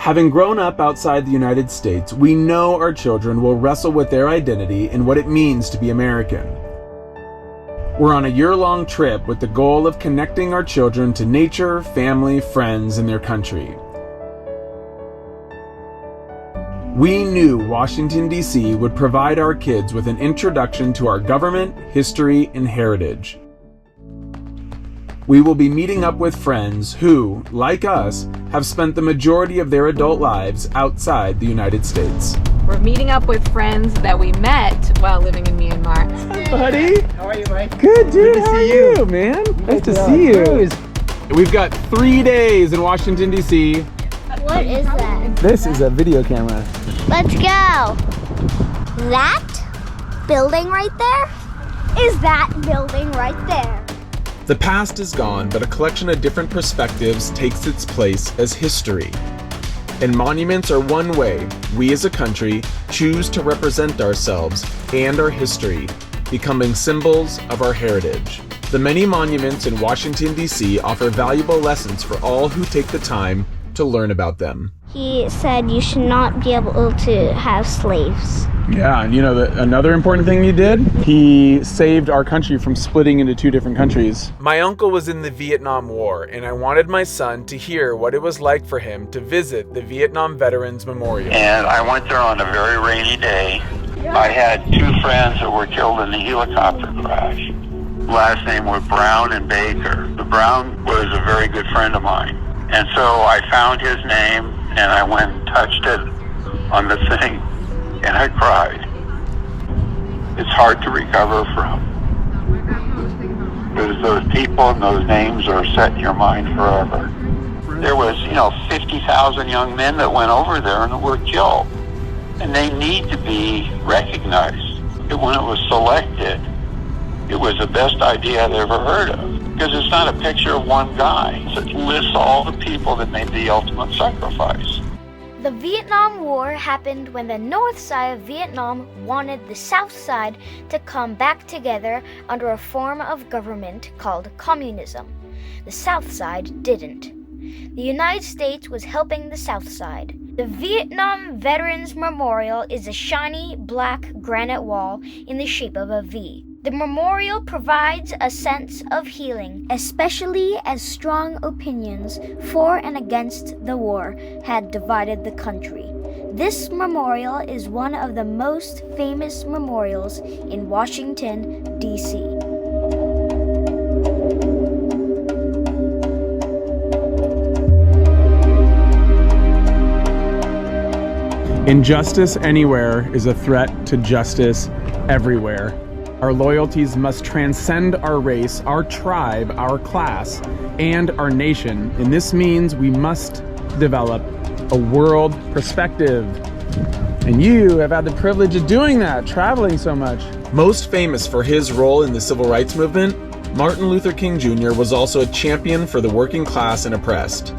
Having grown up outside the United States, we know our children will wrestle with their identity and what it means to be American. We're on a year-long trip with the goal of connecting our children to nature, family, friends, and their country. We knew Washington, D.C. would provide our kids with an introduction to our government, history, and heritage. We will be meeting up with friends who, like us, have spent the majority of their adult lives outside the United States. We're meeting up with friends that we met while living in Myanmar. Hi, buddy. How are you, Mike? Good, dude. Good to How are see you, you. man? Nice to see you. We've got 3 days in Washington, D.C. What is that? This is a video camera. Let's go. That building right there is that building right there. The past is gone, but a collection of different perspectives takes its place as history. And monuments are one way we as a country choose to represent ourselves and our history, becoming symbols of our heritage. The many monuments in Washington, D.C. offer valuable lessons for all who take the time to learn about them. He said you should not be able to have slaves. Yeah, and you know, another important thing he did? He saved our country from splitting into 2 different countries. My uncle was in the Vietnam War, and I wanted my son to hear what it was like for him to visit the Vietnam Veterans Memorial. And I went there on a very rainy day. I had 2 friends that were killed in the helicopter crash. Last name was Brown and Baker. The Brown was a very good friend of mine. And so I found his name, and I went and touched it on the thing, and I cried. It's hard to recover from. Because those people and those names are set in your mind forever. There was, 50,000 young men that went over there and were killed. And they need to be recognized. When it was selected, it was the best idea I'd ever heard of. Because it's not a picture of one guy. It lists all the people that made the ultimate sacrifice. The Vietnam War happened when the north side of Vietnam wanted the south side to come back together under a form of government called communism. The south side didn't. The United States was helping the south side. The Vietnam Veterans Memorial is a shiny black granite wall in the shape of a V. The memorial provides a sense of healing, especially as strong opinions for and against the war had divided the country. This memorial is one of the most famous memorials in Washington, D.C. Injustice anywhere is a threat to justice everywhere. Our loyalties must transcend our race, our tribe, our class, and our nation. And this means we must develop a world perspective. And you have had the privilege of doing that, traveling so much. Most famous for his role in the civil rights movement, Martin Luther King Jr. was also a champion for the working class and oppressed.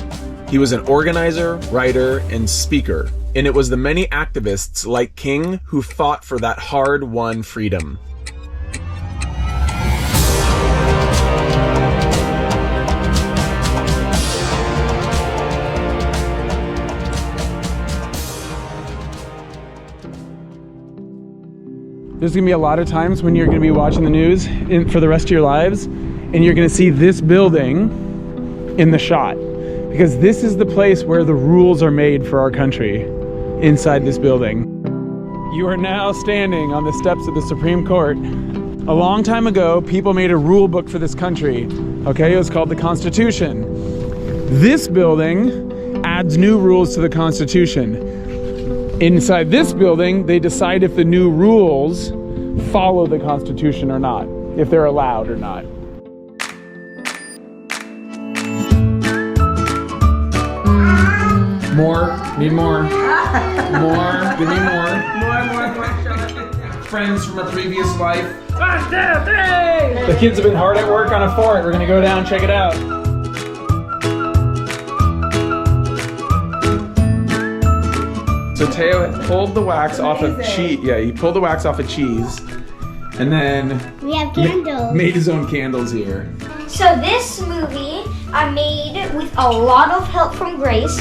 He was an organizer, writer, and speaker. And it was the many activists like King who fought for that hard-won freedom. There's gonna be a lot of times when you're gonna be watching the news for the rest of your lives, and you're gonna see this building in the shot. Because this is the place where the rules are made for our country, inside this building. You are now standing on the steps of the Supreme Court. A long time ago, people made a rule book for this country. Okay, it was called the Constitution. This building adds new rules to the Constitution. Inside this building, they decide if the new rules follow the Constitution or not, if they're allowed or not. More, need more. More, give me more. More. Friends from a previous life. 1, 2, 3! The kids have been hard at work on a fort. We're gonna go down and check it out. So Teo pulled the wax off of cheese. Yeah, he pulled the wax off of cheese, and then We have candles. made his own candles here. So this movie I made with a lot of help from Grace.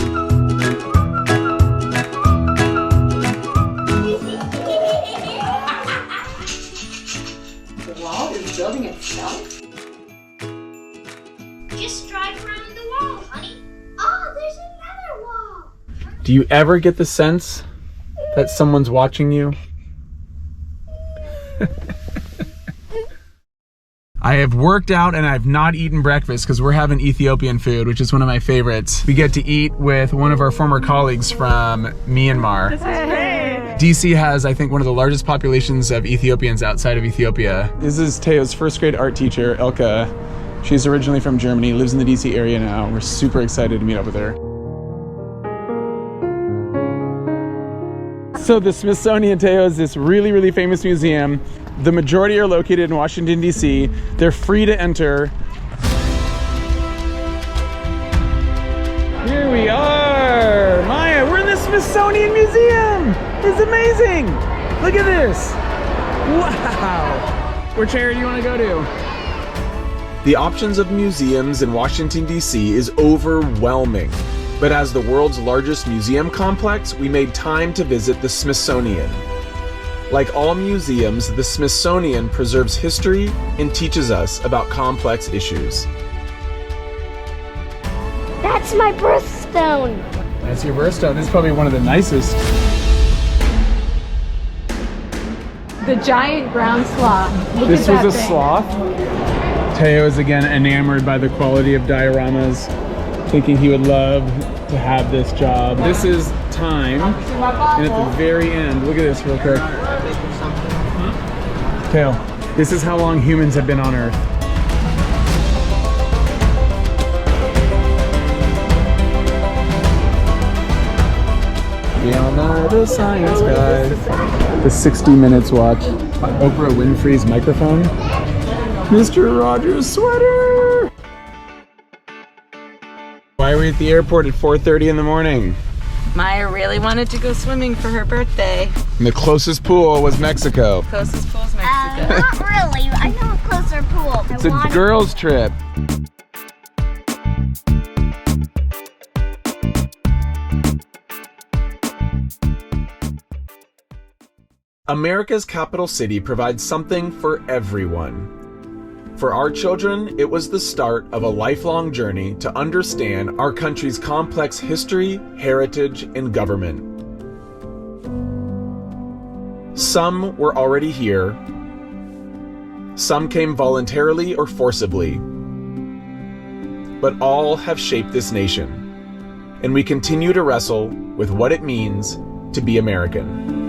Do you ever get the sense that someone's watching you? I have worked out and I've not eaten breakfast because we're having Ethiopian food, which is one of my favorites. We get to eat with one of our former colleagues from Myanmar. This is great. DC has, I think, one of the largest populations of Ethiopians outside of Ethiopia. This is Teo's first grade art teacher, Elka. She's originally from Germany, lives in the DC area now. We're super excited to meet up with her. So the Smithsonian, Teo, is this really, really famous museum. The majority are located in Washington, D.C. They're free to enter. Here we are! Maya, we're in the Smithsonian Museum! It's amazing! Look at this! Wow! Which area do you want to go to? The options of museums in Washington, D.C. is overwhelming. But as the world's largest museum complex, we made time to visit the Smithsonian. Like all museums, the Smithsonian preserves history and teaches us about complex issues. That's my birthstone. That's your birthstone. This is probably one of the nicest. The giant ground sloth. Look This at was that a thing. sloth. Teo is again enamored by the quality of dioramas, thinking he would love to have this job. This is time, and at the very end, look at this real quick. Teo, this is how long humans have been on Earth. Leonardo Science Guy. The 60 Minutes watch. Oprah Winfrey's microphone. Mr. Rogers' sweater. Why are we at the airport at 4:30 in the morning? Maya really wanted to go swimming for her birthday. And the closest pool was Mexico. Closest pool's Mexico. Not really. I know a closer pool. It's a girls' trip. America's capital city provides something for everyone. For our children, it was the start of a lifelong journey to understand our country's complex history, heritage, and government. Some were already here. Some came voluntarily or forcibly. But all have shaped this nation, and we continue to wrestle with what it means to be American.